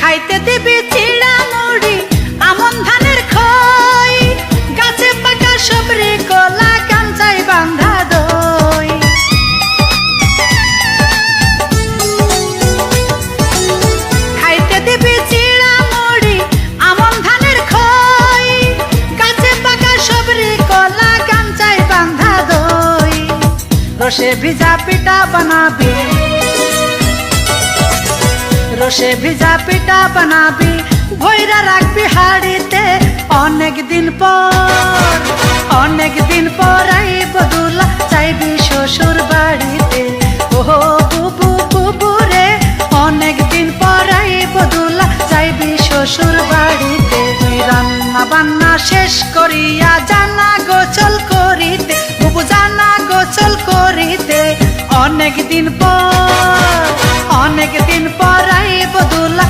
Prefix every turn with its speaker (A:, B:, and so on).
A: খাইতে দিবি চিড়া মুড়ি আমন ধানের খই, গাছে পাকা সবরি কলা কাঞ্চাই বান্ধা দই। খাইতে দিবি চিড়া মুড়ি আমন ধানের খই, গাছে পাকা সবরি কলা কাঞ্চাই বান্ধা দই। রসে ভিজা পিঠা বানাবি, রসে ভিজা পিঠা বানাবি, ভৈরা রাখবি হাড়িতে। অনেক দিন পর আইব দুলা, চাইবি শ্বশুর বাড়িতে। ওহো বুবু বুবু রে, অনেক দিন পর আইব দুলা, চাইবি শ্বশুর বাড়িতে। তুই রান্না বান্না শেষ করিয়া জানা গোসল করিতে, বুবু জানা গোসল করিতে। অনেক দিন পর আইব দুলা,